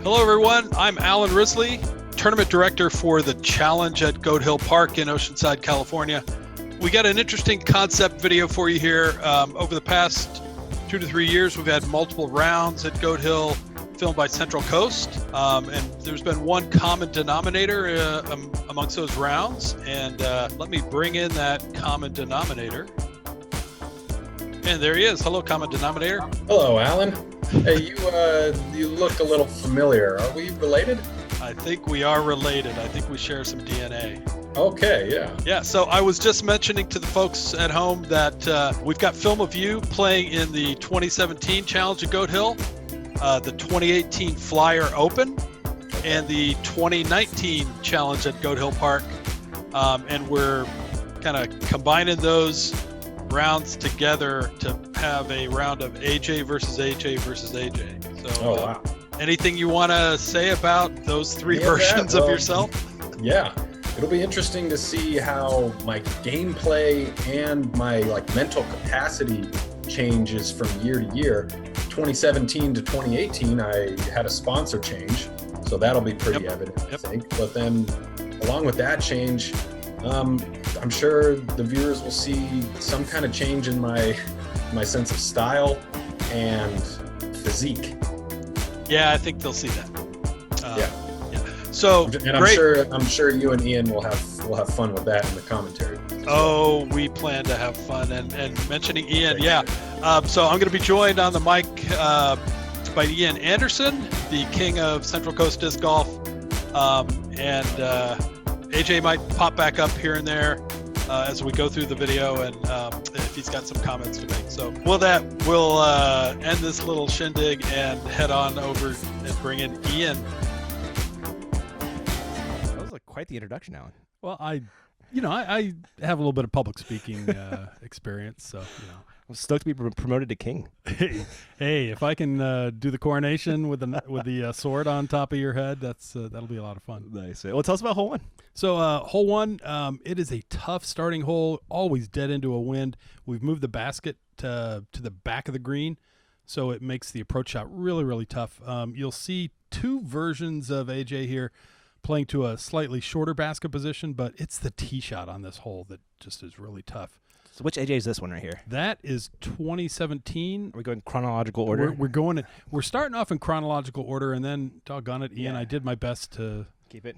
Hello, everyone. I'm Alan Risley, Tournament Director for the Challenge at Goat Hill Park in Oceanside, California. We got an interesting concept video for you here. Over the past 2 to 3 years, we've had multiple rounds at Goat Hill filmed by Central Coast, and there's been one common denominator amongst those rounds. And let me bring in that common denominator. And there he is. Hello, common denominator. Hello, Alan. Hey, you look a little familiar. Are we related? I think we are related. I think we share some DNA. Okay, yeah. Yeah, so I was just mentioning to the folks at home that we've got film of you playing in the 2017 Challenge at Goat Hill, the 2018 Flyer Open, and the 2019 Challenge at Goat Hill Park. And we're kind of combining those rounds together to have a round of AJ versus AJ versus AJ. So, wow. Anything you want to say about those three versions of yourself? Yeah, it'll be interesting to see how my gameplay and my mental capacity changes from year to year. 2017 to 2018, I had a sponsor change, so that'll be pretty evident, I think. But then, along with that change, I'm sure the viewers will see some kind of change in my sense of style and physique. Yeah, I think they'll see that. Yeah. So, and great. I'm sure you and Ian will have fun with that in the commentary. Oh, we plan to have fun. And mentioning Ian, so I'm going to be joined on the mic by Ian Anderson, the king of Central Coast Disc Golf, and AJ might pop back up here and there as we go through the video, and if he's got some comments to make. So we'll end this little shindig and head on over and bring in Ian. That was quite the introduction, Alan. Well, I have a little bit of public speaking experience, so I'm stoked to be promoted to king. Hey, if I can do the coronation with the sword on top of your head, that'll be a lot of fun. Nice. Well, tell us about hole one. So hole one, it is a tough starting hole, always dead into a wind. We've moved the basket to the back of the green, so it makes the approach shot really, really tough. You'll see two versions of AJ here playing to a slightly shorter basket position, but it's the tee shot on this hole that just is really tough. So which AJ is this one right here? That is 2017. Are we going chronological order? We're starting off in chronological order, and then doggone it, Ian, I did my best to keep it.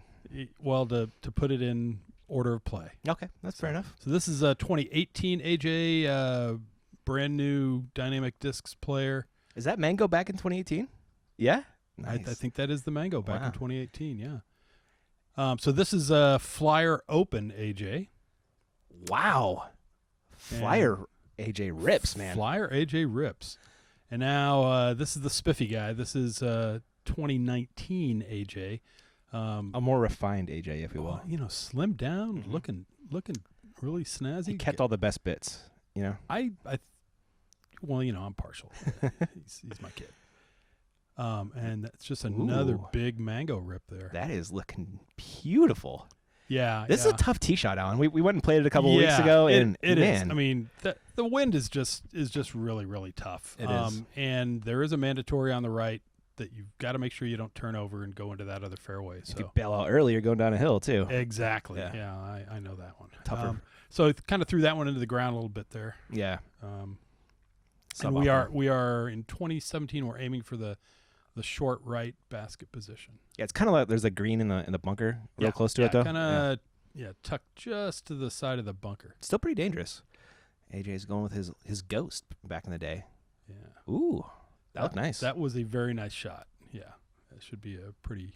Well, to put it in order of play. Okay, that's fair enough. So this is a 2018 AJ, brand new Dynamic Discs player. Is that Mango back in 2018? Yeah, nice. I think that is the Mango back in 2018. Yeah. So this is a Flyer Open AJ. Wow. Flyer AJ rips, man. Flyer AJ rips. And now this is the spiffy guy. This is 2019 AJ. A more refined AJ, if you will. Slimmed down, looking really snazzy. He kept all the best bits, I'm partial. he's my kid. And that's just another big Mango rip there. That is looking beautiful. Yeah. This is a tough tee shot, Alan. We went and played it a couple weeks ago, and it is. Man. I mean, the wind is just really, really tough. It is. And there is a mandatory on the right that you've got to make sure you don't turn over and go into that other fairway. If you bail out early, you're going down a hill too. Exactly. Yeah, I know that one. Tougher. So it kind of threw that one into the ground a little bit there. Yeah. And we are in 2017. We're aiming for the short right basket position. Yeah, it's kind of like there's a green in the bunker, real close to it though. Kind of tucked just to the side of the bunker. Still pretty dangerous. AJ's going with his ghost back in the day. Yeah. Ooh, that looked nice. That was a very nice shot. Yeah, that should be a pretty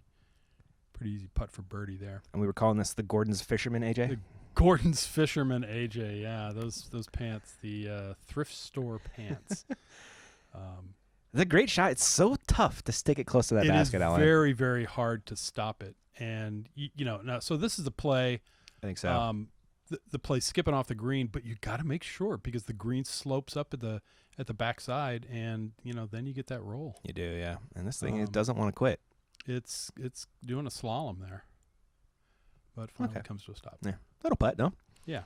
easy putt for birdie there. And we were calling this the Gordon's Fisherman AJ. The Gordon's Fisherman AJ. Yeah, those pants, the thrift store pants. It's a great shot. It's so tough to stick it close to that basket, Alan. It is very, very hard to stop it. And, now, so this is the play. I think so. The play skipping off the green, but you got to make sure because the green slopes up at the backside, and, then you get that roll. You do, yeah. And this thing it doesn't want to quit. It's doing a slalom there. But finally comes to a stop. Yeah. Little putt, no? Yeah.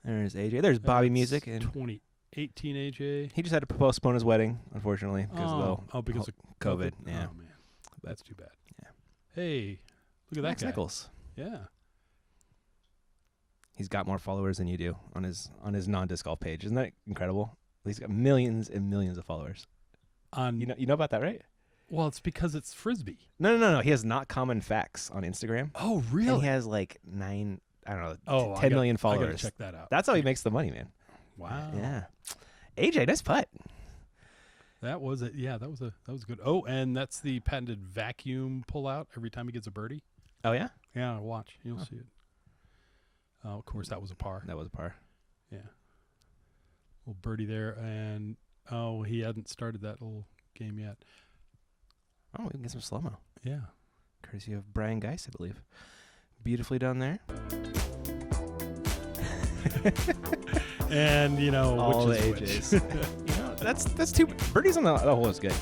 There's AJ. There's Bobby Music. And 2018 AJ. He just had to postpone his wedding, unfortunately, because of because of COVID. Yeah. Oh, man. That's too bad. Yeah. Hey, look at Max that guy. Nichols. Yeah. He's got more followers than you do on his non-disc golf page. Isn't that incredible? He's got millions and millions of followers. On You know about that, right? Well, it's because it's frisbee. No. He has not common facts on Instagram. Oh, And really? he has like 10 I million gotta followers. check that out. That's how he makes the money, man. Wow. Yeah. AJ, nice putt. That was it. Yeah, that was good. Oh, and that's the patented vacuum pullout every time he gets a birdie. Oh yeah, Yeah, watch. You'll see it. Oh, of course, that was a par. that was a par. Yeah. Little birdie there, and he hadn't started that little game yet. Oh, we can get some slow mo. Yeah. Courtesy of Brian Geist, I believe. Beautifully done there. And All which the is AJs. That's two birdies on the hole is good.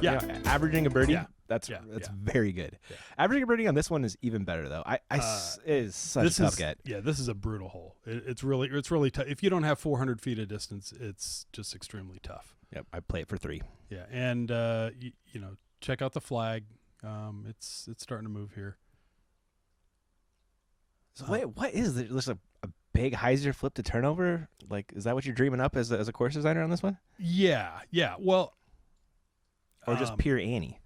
Yeah. Averaging a birdie. Yeah. That's Yeah. very good. Yeah. Averaging a birdie on this one is even better though. It is such a tough get. Yeah, this is a brutal hole. It's really tough. If you don't have 400 feet of distance, it's just extremely tough. Yep, I play it for 3. Yeah, and check out the flag. It's starting to move here. So wait, what is this? There's a big hyzer flip to turnover? Like, is that what you're dreaming up as a course designer on this one? Yeah. Well, Or just pure Annie?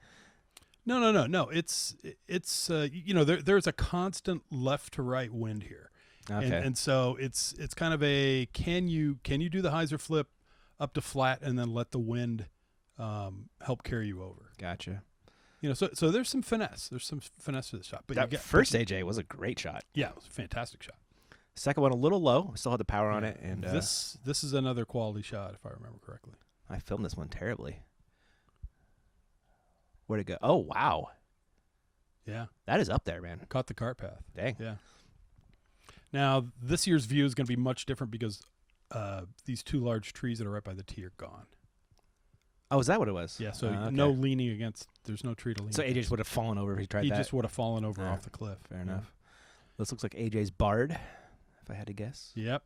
No. It's there's a constant left to right wind here. Okay. And so it's kind of a can you do the hyzer flip up to flat and then let the wind help carry you over. Gotcha. So there's some finesse. There's some finesse to the shot. But That first AJ was a great shot. yeah, it was a fantastic shot. Second one a little low. Still had the power on it, and This is another quality shot if I remember correctly. I filmed this one terribly. Where'd it go? Oh wow, Yeah, that is up there, man. caught the cart path. Dang. Yeah. Now this year's view is going to be much different because these two large trees that are right by the tee are gone. Oh, is that what it was? Yeah, so Okay. no leaning against. There's no tree to lean. So AJ against. just would have fallen over if he tried He that. just would have fallen over Yeah, off the cliff. Fair Yeah. enough. This looks like AJ's Bard, if I had to guess. Yep.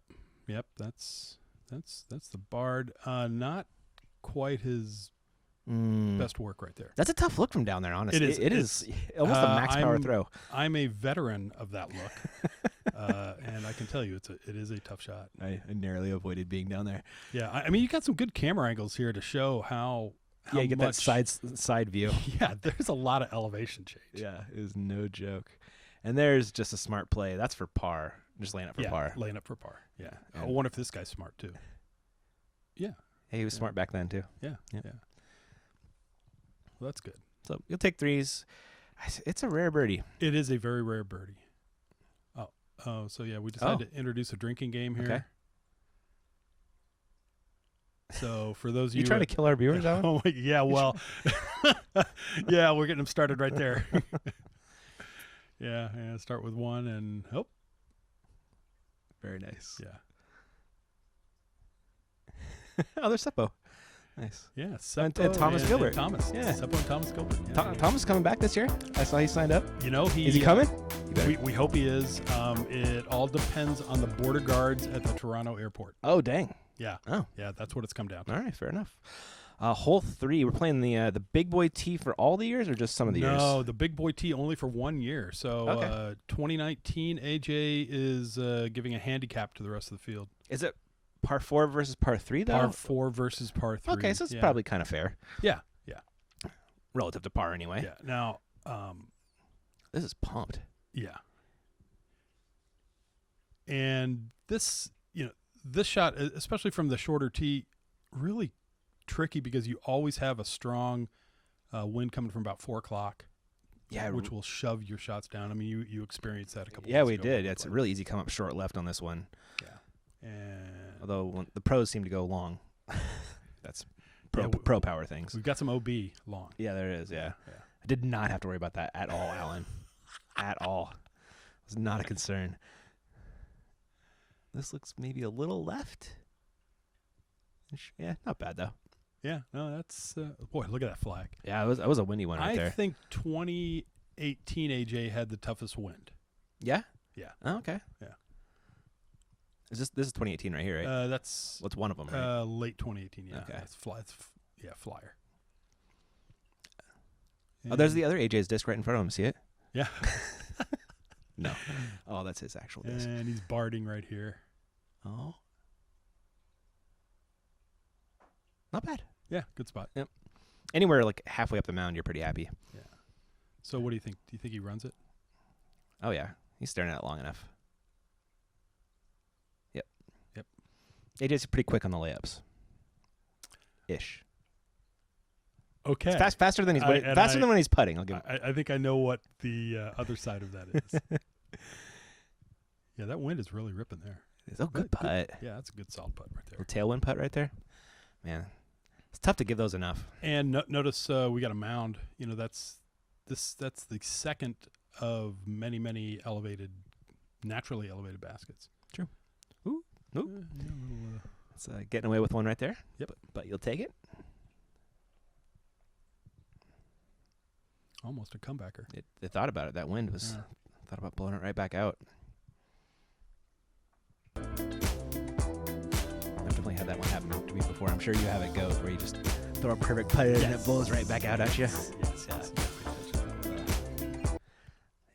That's the Bard. Not quite his best work right there. That's a tough look from down there, honestly. It is. It is almost a max power throw. I'm a veteran of that look, and I can tell you it is a tough shot. I narrowly avoided being down there. Yeah, I mean you got some good camera angles here to show how Yeah, you get much, that side view. Yeah, there's a lot of elevation change. Yeah, it is no joke. And there's just a smart play. That's for par. Just laying up for Yeah, par. laying up for par. Yeah, I And- wonder if this guy's smart too. Yeah, Hey, he was smart back then too. yeah. Yep. Well, that's good. So you'll take 3s. It's a rare birdie. It is a very rare birdie. Oh, so yeah, we decided to introduce a drinking game here. Okay. So for those of you You trying to kill our viewers, Alan? Oh yeah, well, yeah, we're getting them started right there. Yeah, start with 1 and Very nice. yeah. Oh, there's Seppo. Nice. Yeah, And Seppo Thomas Gilbert. And Thomas. Yeah. Seppo and Thomas Gilbert. Yeah. Thomas coming back this year? I saw he signed up. Is he coming? You better- We hope he is. It all depends on the border guards at the Toronto airport. Oh, dang. Yeah. Oh. Yeah, that's what it's come down to. All right, fair enough. Hole 3, we're playing the big boy tee for all the years or just some of the years? No, the big boy tee only for 1 year. So Okay. 2019, AJ is giving a handicap to the rest of the field. Is it par 4 versus par 3, though? Par 4 versus par 3. Okay, so it's Yeah. probably kind of fair. Yeah. Relative to par, anyway. Yeah. Now, This is pumped. yeah. And this shot, especially from the shorter tee, really tricky because you always have a strong wind coming from about 4 o'clock. Yeah, which will shove your shots down. I mean, you experienced that a couple. Yeah, weeks we ago, did. it It's looked a really easy come up short left on this one. like. Yeah, and Although the pros seem to go long. That's pro power things. we've got some OB long. Yeah, there it is. Yeah. Yeah. I did not have to worry about that at all, Alan. At all. It was not a concern. This looks maybe a little left. Yeah, not bad though. Yeah, no, that's boy. Look at that flag. Yeah, it was a windy one right I there. think 2018 AJ had the toughest wind. Yeah. Yeah. Oh, okay. Yeah. This is 2018 right here, right? That's What's one of them? Right? late 2018. Yeah, Okay. It's flyer. Oh, there's And- the other AJ's disc right in front of him. See it? Yeah. No. Oh, that's his actual disc. And he's barding right here. Oh. Not bad. Yeah, good spot. Anywhere like halfway up the mound, you're pretty happy. So what do you think? Do you think he runs it? Oh, yeah. He's staring at it long enough. Yep. Yep. AJ's pretty quick on the layups. Ish. Okay. It's faster than faster than when he's putting. I'll give him. I think I know what the other side of that is. Yeah, that wind is really ripping there. Oh, good putt. Yeah, that's a good solid putt right there. Little tailwind putt right there. Man, it's tough to give those enough. And notice we got a mound. You know, that's the second of many naturally elevated baskets. True. Ooh. Yeah, little, It's getting away with one right there. Yep. But you'll take it. almost a comebacker. They thought about it. That wind was thought about blowing it right back out. I've definitely had that one happen to me before. I'm sure you have it go where you just throw a perfect putt in and it blows right back out at you. Yes.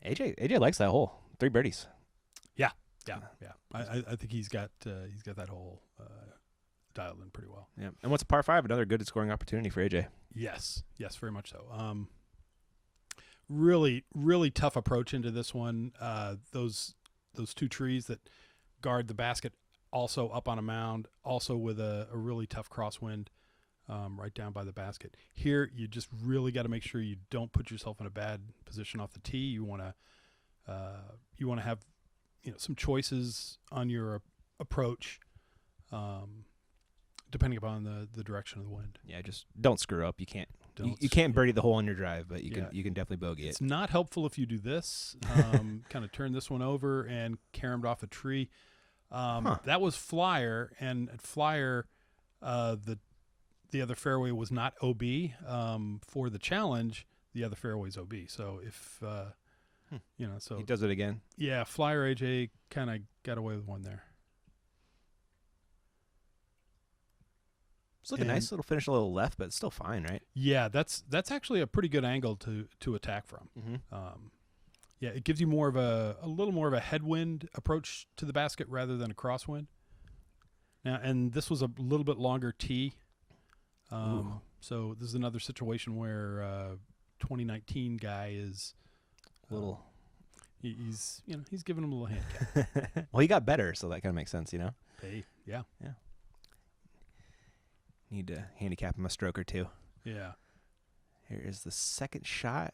AJ likes that hole. 3 birdies. Yeah. I think he's got that hole dialed in pretty well. Yeah. And what's a par 5? Another good scoring opportunity for AJ. Yes, very much so. Really tough approach into this one. Those 2 trees that guard the basket, also up on a mound, also with a really tough crosswind right down by the basket. Here, you just really got to make sure you don't put yourself in a bad position off the tee. You want to have some choices on your approach, depending upon the direction of the wind. Yeah, just don't screw up. You can't. Don't You can't birdie the hole on your drive, but you Yeah. can definitely bogey it. It's not helpful if you do this. Kind of turn this one over and caromed off a tree. That was Flyer, and at Flyer, the other fairway was not OB. For the challenge, the other fairway is OB. So if so He does it again. yeah, Flyer AJ kind of got away with one there. It's looking nice. Little finish a little left, but it's still fine, right? Yeah, that's actually a pretty good angle to attack from. Mm-hmm. Yeah, it gives you more of a little more of a headwind approach to the basket rather than a crosswind. Now, and this was a little bit longer tee. So this is another situation where 2019 guy is Little. he's giving him a little handicap. Well, he got better, so that kind of makes sense, Hey, yeah. Need to handicap him a stroke or 2. Yeah. Here is the second shot.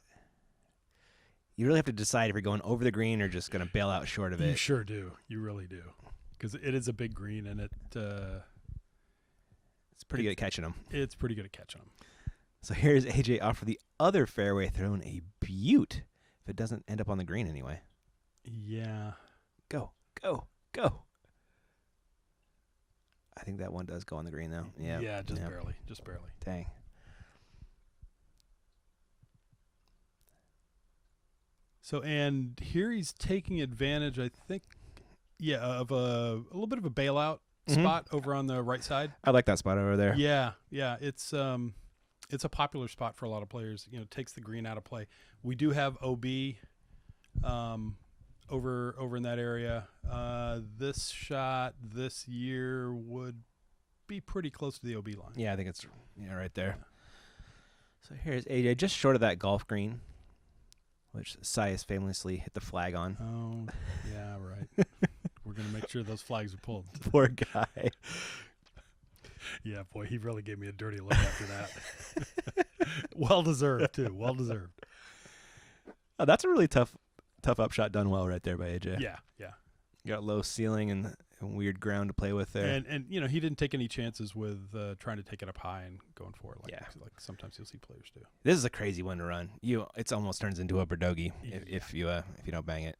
You really have to decide if you're going over the green or just going to bail out short of You it. sure do. You really do. Because it is a big green, and It's pretty good at catching them. it's pretty good at catching them. So here's AJ off for the other fairway, throwing a beaut. If it doesn't end up on the green anyway. Yeah. Go, go, go. I think that one does go on the green, though. Yeah. Yeah, just Yep. barely. Just barely. Dang. So, and here he's taking advantage, I think, of a little bit of a bailout spot over on the right side. I like that spot over there. Yeah, it's a popular spot for a lot of players. It takes the green out of play. We do have OB over in that area. This shot this year would be pretty close to the OB line. Yeah, I think it's right there. So here's AJ, just short of that golf green, which Sias famously hit the flag on. Oh, yeah, right. We're going to make sure those flags are pulled. Poor guy. Yeah, boy, he really gave me a dirty look after that. Well deserved, too. Well deserved. Oh, that's a really tough upshot done well right there by AJ. Yeah. Got low ceiling and weird ground to play with there. And he didn't take any chances with trying to take it up high and going for it like sometimes you'll see players do. This is a crazy one to run. It almost turns into a birdogey if you don't bang it.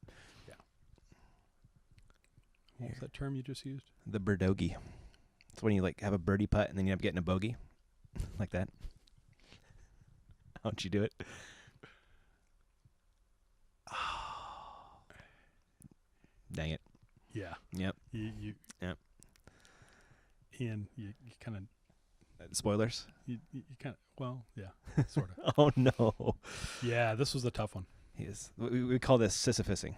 Yeah. What was that term you just used? The birdogey. It's when you have a birdie putt and then you end up getting a bogey, like that. How don't you do it? Dang it. Yeah. Yep. You Yep. Ian, you kind of Spoilers. You kind of, well, yeah, sort of. Oh no. Yeah, this was a tough one. We call this Sisyphusing.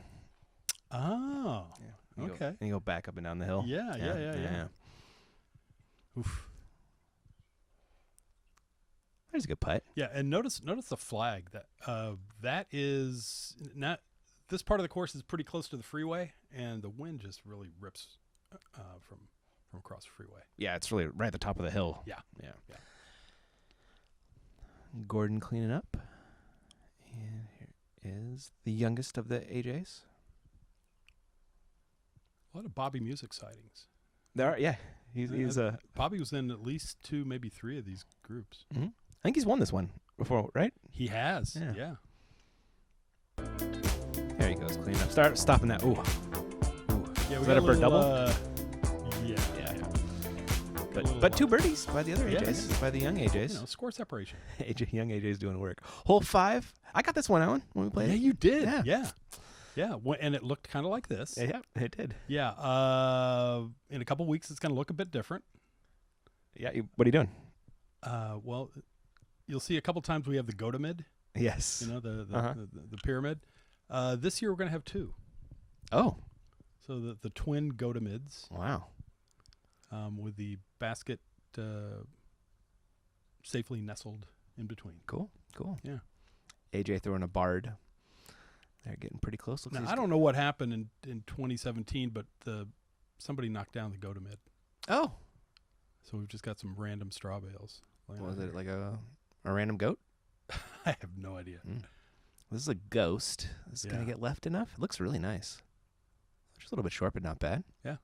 Oh, You go- okay. and you go back up and down the hill. Yeah. Oof. There's a good putt. Yeah, and notice the flag that is not. This part of the course is pretty close to the freeway, and the wind just really rips from across the freeway. Yeah, it's really right at the top of the hill. Yeah. Yeah. Gordon cleaning up. And here is the youngest of the AJs. A lot of Bobby Music sightings. There are, yeah. He's Bobby was in at least 2, maybe 3 of these groups. I think he's won this one before, right? He has. Yeah. Yeah. There he goes, cleaning up. Stopping that. Ooh. Yeah, Is that a bird double? Yeah. But 2 birdies by the other Yeah, AJs, by the young AJs. Score separation. Young AJ's doing work. Hole 5. I got this one, Alan, when we played Yeah, it. you did. Yeah. Yeah. And it looked kind of like this. Yeah, it did. Yeah. In a couple weeks, it's going to look a bit different. Yeah, what are you doing? Well, you'll see a couple times we have the Godamid. Yes. The pyramid. This year we're going to have 2. Oh. So the twin Godamids Wow. with the basket safely nestled in between. Cool. Yeah. AJ throwing a bard. They're getting pretty close. Looks Now, like I don't know what happened in 2017, but somebody knocked down the Godamid. Oh. So we've just got some random straw bales. Was it like a random goat? I have no idea. This is a ghost. This is going to get left enough. It looks really nice. Just a little bit short, but not bad. Yeah.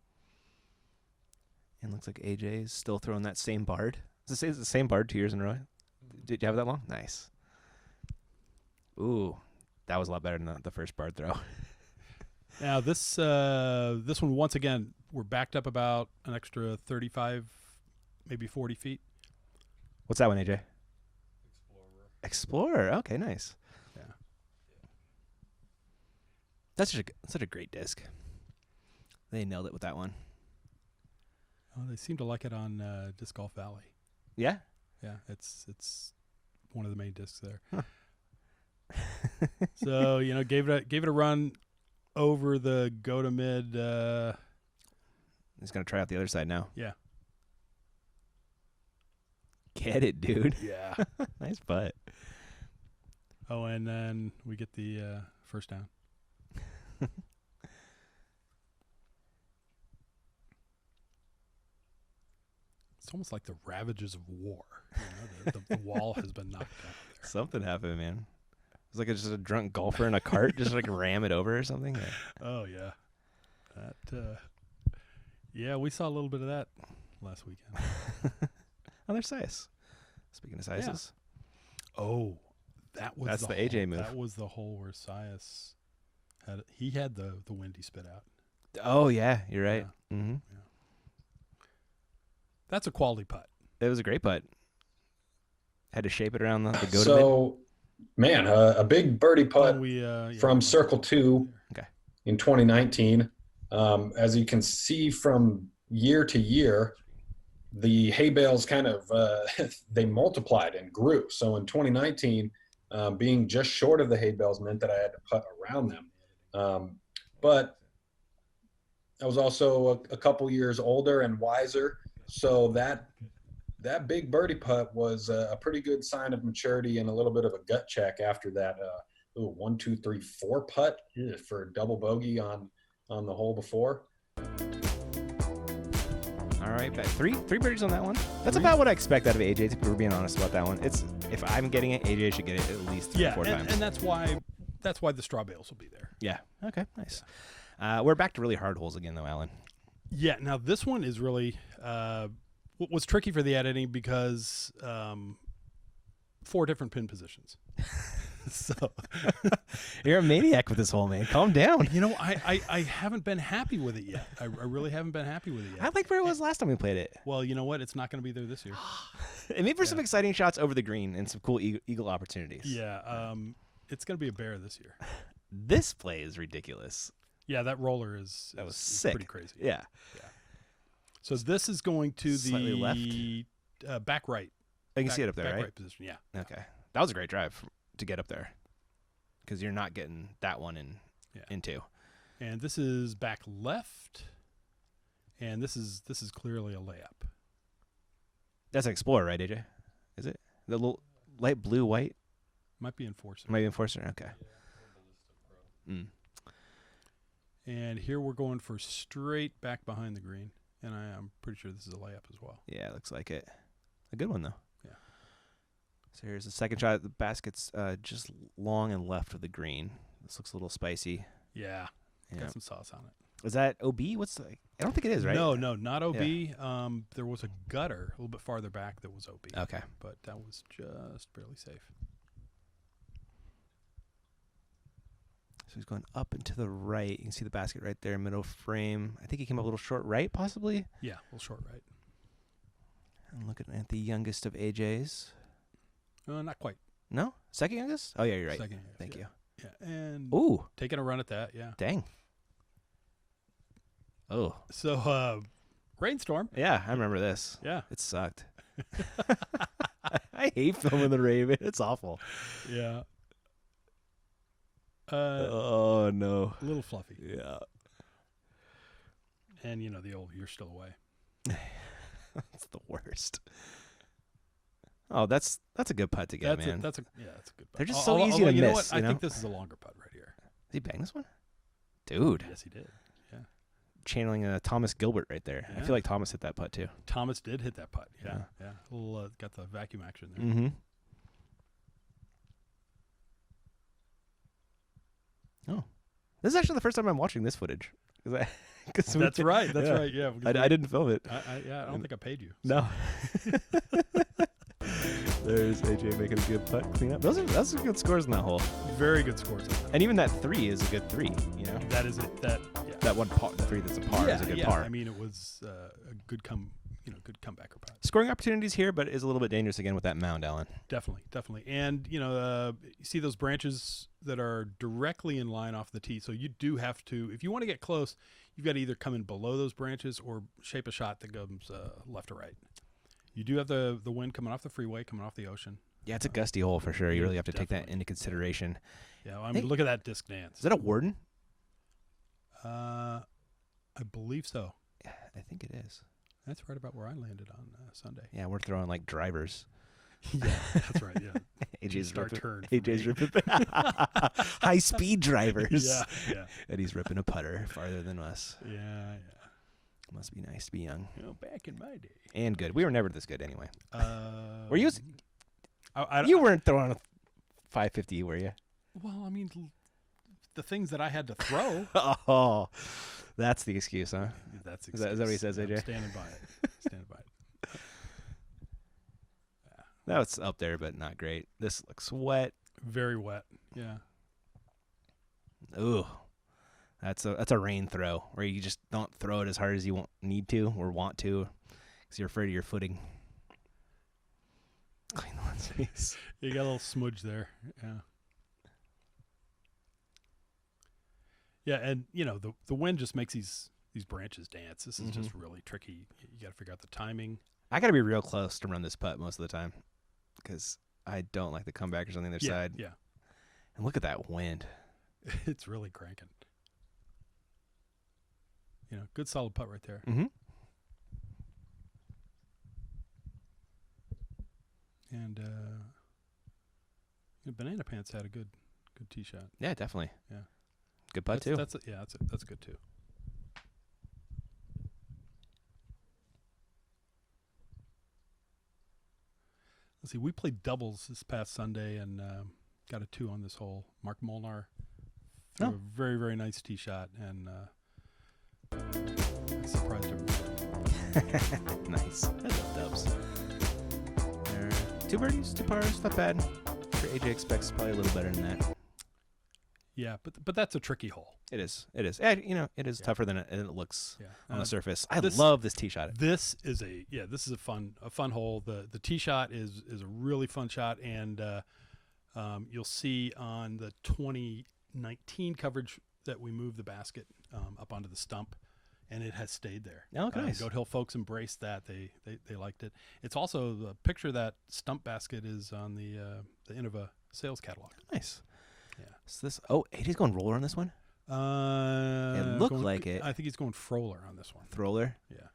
And looks like AJ is still throwing that same bard. Is it the same bard 2 years in a row? Did you have it that long? Nice. Ooh, that was a lot better than the first bard throw. Now this one, once again, we're backed up about an extra 35, maybe 40 feet. What's that one, AJ? Explorer. Okay, nice. Yeah. That's such a great disc. They nailed it with that one. Oh, they seem to like it on Disc Golf Valley. Yeah. Yeah, it's one of the main discs there. So gave it a run over the Godamid. He's gonna try out the other side now. Yeah. Get it, dude. Yeah. Nice putt. Oh, and then we get the first down. It's almost like the ravages of war. The wall has been knocked down there. Something happened, man. It was like just a drunk golfer in a cart, just like ram it over or something. Oh yeah, yeah, we saw a little bit of that last weekend. Oh, there's Sias. Speaking of Sias's. Yeah. Oh, that's the AJ move. That was the hole where Sias had the wind he spit out. Oh yeah, you're right. Yeah. Mm-hmm. Yeah. That's a quality putt. It was a great putt. Had to shape it around the go So, man, a big birdie putt from yeah. Circle 2 in 2019. As you can see from year to year, the hay bales kind of they multiplied and grew. So in 2019, being just short of the hay bales meant that I had to putt around them. But I was also a couple years older and wiser. So that big birdie putt was a pretty good sign of maturity and a little bit of a gut check after that 1, 2, 3, 4 putt for a double bogey on the hole before. All right, but three birdies on that one. That's about what I expect out of AJ. If we're being honest about that one, if I'm getting it, AJ should get it at least 3 or 4 times. And that's why the straw bales will be there. Yeah. Okay. Nice. We're back to really hard holes again, though, Alan. Yeah. Now this one is really was tricky for the editing because 4 different pin positions. So you're a maniac with this hole, man. Calm down. I haven't been happy with it yet. I really haven't been happy with it yet. I like where it was last time we played it. Well, you know what? It's not going to be there this year. It made for some exciting shots over the green and some cool eagle opportunities. Yeah. It's going to be a bear this year. This play is ridiculous. Yeah, that roller is sick. Pretty crazy. Yeah. So this is going to Slightly the left. back right. I can see it up there, back right? position. Yeah. Okay. That was a great drive to get up there because you're not getting that one in two. And this is back left, and this is clearly a layup. That's an Explorer, right, AJ? Is it? The little light blue, white? Might be Enforcer. Maybe Enforcer? Okay. Mm. And here we're going for straight back behind the green, and I'm pretty sure this is a layup as well. Yeah, it looks like it. A good one, though. Yeah. So here's the second shot. The basket's just long and left of the green. This looks a little spicy. Yeah. Yeah. Got some sauce on it. Is that OB? What's the? I don't think it is, right? No, not OB. There was a gutter a little bit farther back that was OB. Okay. But that was just barely safe. So he's going up and to the right. You can see the basket right there, middle frame. I think he came up a little short right, possibly. Yeah, a little short right. I'm looking at the youngest of AJ's. Not quite. No? Second youngest? Oh, yeah, you're right. Second youngest, Thank yeah. you. Yeah, and Ooh, taking a run at that, yeah. dang. Oh. So, rainstorm. Yeah, I remember this. Yeah. It sucked. I hate filming the rain. It's awful. Yeah. Oh, no. A little fluffy. Yeah. And, the old "you're still away." That's the worst. Oh, that's a good putt to get, man. That's a good putt. They're just so easy to you know miss, what? you I know? think this is a longer putt right here. Did he bang this one? Dude. Yes, he did. Yeah. Channeling Thomas Gilbert right there. I Yeah. feel like Thomas hit that putt, too. Thomas did hit that putt. Yeah. Yeah. Yeah. A little, got the vacuum action there. Mm-hmm. Oh. This is actually the first time I'm watching this footage. That's right. That's right. Yeah. I didn't film it. I don't think I paid you. No. There's AJ making a good putt clean up. Those are good scores in that hole. Very good scores. And even that 3 is a good 3, you know? That is it. That one par, the 3 that's a par is a good par. I mean, it was a good comebacker putt. Scoring opportunities here, but is a little bit dangerous again with that mound, Alan. Definitely. And, you see those branches that are directly in line off the tee. So you do have to, if you want to get close, you've got to either come in below those branches or shape a shot that goes left or right. You do have the wind coming off the freeway, coming off the ocean. Yeah, it's a gusty hole for sure. You really have to take that Definitely. into consideration. Yeah, look at that disc dance. Is that a Warden? I believe so. Yeah, I think it is. That's right about where I landed on Sunday. Yeah, we're throwing like drivers. Yeah, that's right. Yeah. AJ's Start ripping, turn. for AJ's me. ripping high speed drivers. Yeah. And he's ripping a putter farther than us. Yeah. Must be nice to be young Back in my day. and good. We were never this good anyway. Were you? I You weren't throwing a 550, were you? Well, I mean, the things that I had to throw. Oh, that's the excuse, huh? That's Is that what he says, I'm AJ? standing by it. Standing by it. No, it's up there, but not great. This looks wet. Very wet. Yeah. Ooh, that's a rain throw where you just don't throw it as hard as you need to or want to, because you're afraid of your footing. Clean the one's face. You got a little smudge there. Yeah. Yeah, and the wind just makes these branches dance. This is just really tricky. You got to figure out the timing. I got to be real close to run this putt most of the time, because I don't like the comebackers on the other side. Yeah. And look at that wind. It's really cranking. Good solid putt right there. Mm-hmm. And Banana Pants had a good tee shot. Yeah, definitely. Yeah. Good putt too. That's good too. Let's see. We played doubles this past Sunday and got a 2 on this hole. Mark Molnar threw a very, very nice tee shot and surprised everybody. Nice. I love dubs. There are 2 birdies, 2 pars. Not bad. Sure, AJ expects probably a little better than that. Yeah, but that's a tricky hole. It is. And, it is tougher than it looks Yeah. on the surface. I this- love this tee shot. This is a fun hole. The tee shot is a really fun shot, and you'll see on the 2019 coverage that we moved the basket up onto the stump, and it has stayed there. Oh, nice. Goat Hill folks embraced that. They liked it. It's also the picture of that stump basket is on the Innova sales catalog. Nice. Yeah. So this. Oh, AJ's going roller on this one. It looked like it. I think he's going Froller on this one. Roller. Yeah.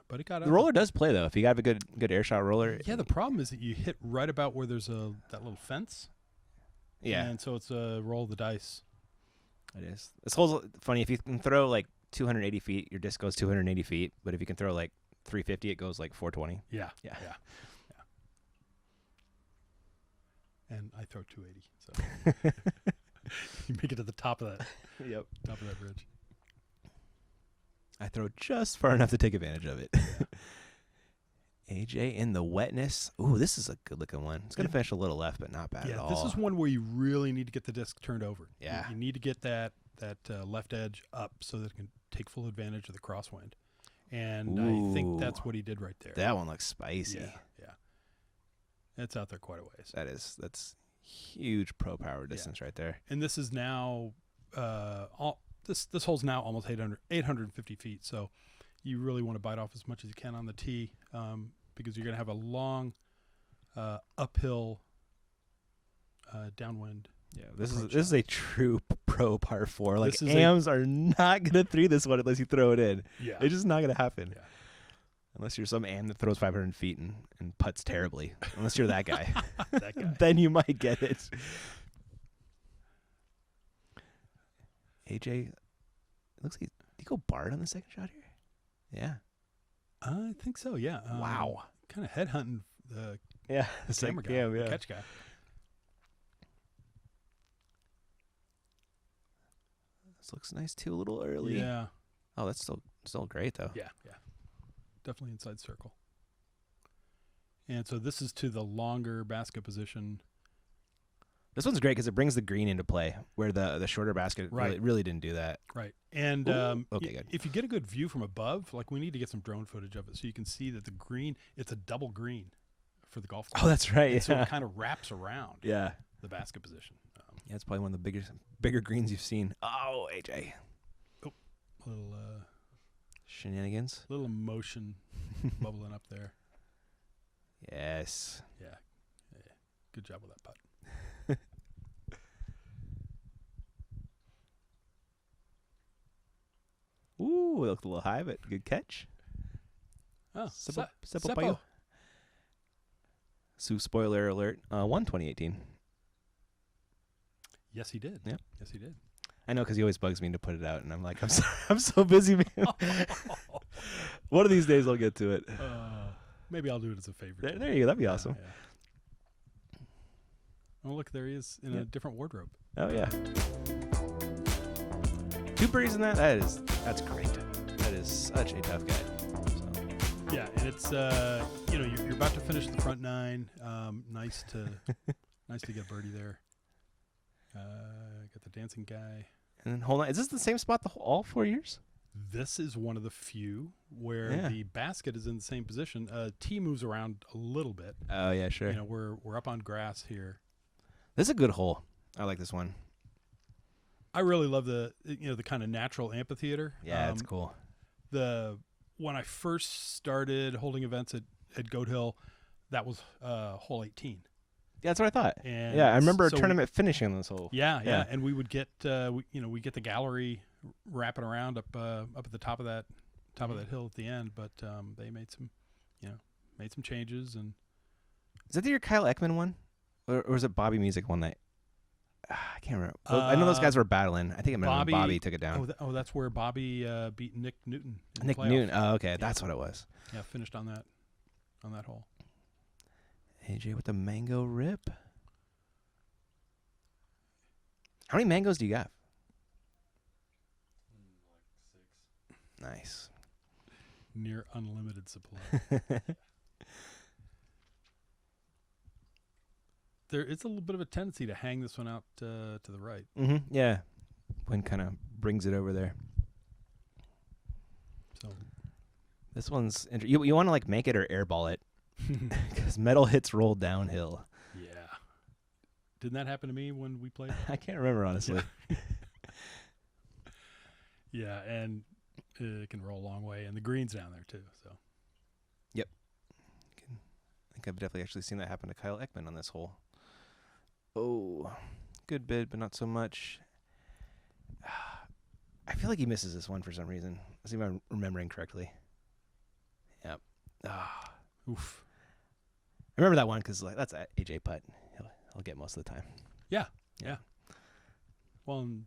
But it got The roller does play though. If you got a good air shot roller. Yeah. The problem is that you hit right about where there's that little fence. Yeah. And so it's a roll of the dice. It is. This hole's funny. If you can throw like 280 feet, your disc goes 280 feet. But if you can throw like 350, it goes like 420. Yeah. Yeah. And I throw 280. So you make it to the top of that. Yep. Top of that bridge. I throw just far enough to take advantage of it. AJ in the wetness. Ooh, this is a good looking one. It's gonna finish a little left, but not bad at all. This is one where you really need to get the disc turned over. Yeah. You need to get that left edge up so that it can take full advantage of the crosswind. And I think that's what he did right there. That one looks spicy. Yeah. It's out there quite a ways. That's huge pro power distance right there. And this is now this hole's now almost 850 feet. So you really want to bite off as much as you can on the tee because you're going to have a long uphill downwind. Yeah, this is a true pro par 4. Like AMs are not gonna throw this one unless you throw it in. Yeah, it's just not gonna happen. Yeah. Unless you're some AM that throws 500 feet and putts terribly. Unless you're that guy. That guy. Then you might get it. AJ, it looks like, did he go Bard on the second shot here? Yeah. I think so, yeah. Wow. Kind of headhunting the camera guy, yeah. the catch guy. This looks nice too, a little early. Yeah. Oh, that's still great though. Yeah. Definitely inside circle. And so this is to the longer basket position. This one's great because it brings the green into play, where the shorter basket really didn't do that. Right. And okay, good. If you get a good view from above, like we need to get some drone footage of it so you can see that the green, it's a double green for the golf course. Oh, that's right. And so it kind of wraps around the basket position. Yeah, it's probably one of the bigger greens you've seen. Oh, AJ. A little Shenanigans. little emotion bubbling up there. Yes. Yeah. Good job with that putt. Ooh, it looked a little high, but good catch. Oh, Seppo. So, spoiler alert, won 2018. Yes, he did. Yep. Yes, he did. I know because he always bugs me to put it out, and I'm like, I'm so busy, man. One of these days I'll get to it. Maybe I'll do it as a favor. There you go. That'd be awesome. Yeah. Oh, look, there he is in a different wardrobe. Oh, yeah. 2 birdies in that? That's great. That is such a tough guy. So. Yeah, and it's you're about to finish the front 9. Nice to get a birdie there. Got the dancing guy. And then hold on, is this the same spot all 4 years? This is one of the few where the basket is in the same position. Tee moves around a little bit. Oh yeah, sure. You know, we're up on grass here. This is a good hole. I like this one. I really love the kind of natural amphitheater. Yeah, it's cool. When I first started holding events at Goat Hill, that was hole 18. Yeah, that's what I thought. And I remember a tournament finishing on this hole. Yeah, and we would get we get the gallery wrapping around up at the top of that hill at the end, but they made some changes. And is that the year Kyle Ekman won, or was it Bobby Music one night? I can't remember. Well, I know those guys were battling. I think it might have been Bobby took it down. That's where Bobby beat Nick Newton. Nick Newton. Oh, okay, that's what it was. Yeah, finished on that hole. AJ with the mango rip. How many mangoes do you got? Like 6. Nice. Near unlimited supply. There is a little bit of a tendency to hang this one out to the right. Mm-hmm. Yeah. Wind kind of brings it over there. So this one's you want to like make it or airball it because metal hits roll downhill. Yeah. Didn't that happen to me when we played? I can't remember honestly. Yeah, and it can roll a long way, and the green's down there too. So I think I've definitely actually seen that happen to Kyle Ekman on this hole. Oh, good bid, but not so much. I feel like he misses this one for some reason. Let's see if I'm remembering correctly. Yep. oof. I remember that one because that's an AJ putt. He'll get most of the time. Yeah. Well, and,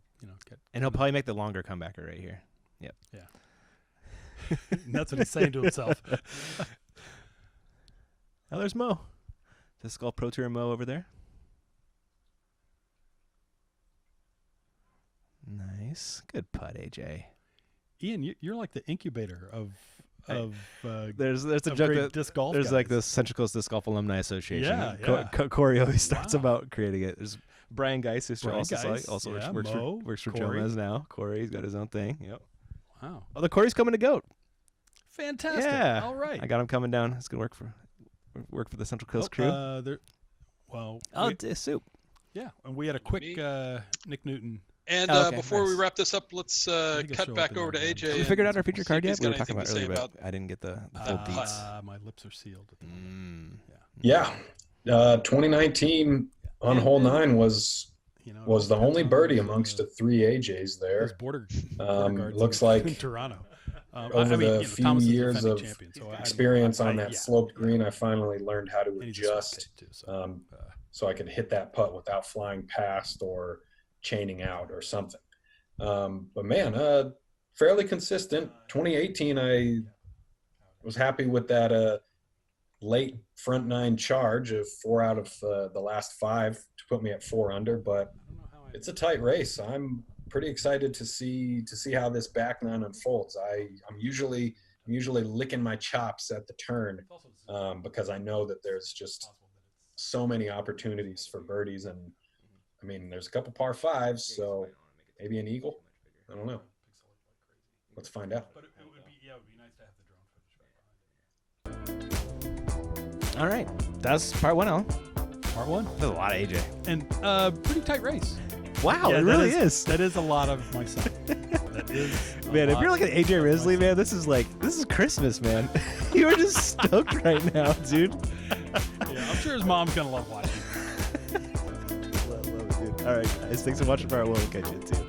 And he'll probably make the longer comebacker right here. Yep. Yeah. And that's what he's saying to himself. Oh, there's Mo. Disc Golf Pro Tour Mo over there. Nice. Good putt, AJ. Ian, you're like the incubator of There's a of joke great that disc golf there's guys. like the Central Coast Disc Golf Alumni Association. Yeah. Corey always starts Wow. about creating it. There's Brian Geis, who Brian also Geis, also yeah, works Mo, for Corey. Jomez now. Corey's got his own thing. Yep. Wow. Oh, the Corey's coming to GOAT. Fantastic. Yeah. All right. I got him coming down. It's gonna work for the Central Coast crew. Soup. Yeah, and we had a quick Me. Nick Newton. And Okay, before we nice. wap this up, let's think it'll show cut up back in over to there, man. AJ. Have we and figured out our feature see card if yet? he's We were got talking about anything it to earlier, say but I didn't get the full deets. My lips are sealed. At the moment. Yeah. 2019 on hole 9 was the only birdie amongst the 3 AJs those there. border guards Looks in, like in Toronto. Over the few Thomas is the years defending of champion, so experience on that yeah. sloped green, I finally learned how to And he's a swap adjust tape, too, so, so I could hit that putt without flying past or chaining out or something. But man, fairly consistent. 2018, I was happy with that late front 9 charge of 4 out of the last 5 to put me at 4 under. But it's a tight race. I'm pretty excited to see how this back 9 unfolds. I'm usually licking my chops at the turn because I know that there's just so many opportunities for birdies, and I mean there's a couple par 5s, so maybe an eagle. I don't know. Let's find out. But it would be nice to have the drone footage. All right, that's part 1, Alan. Part 1, There's a lot of AJ. and pretty tight race. Wow, Yeah, it that really is. That is a lot of my son. That is. Man, if you're looking at AJ Risley, man, this is Christmas, man. You are just stoked right now, dude. Yeah, I'm sure his mom's gonna love watching. Love it, dude. All right, guys, thanks for watching part 1. We'll catch you at 2.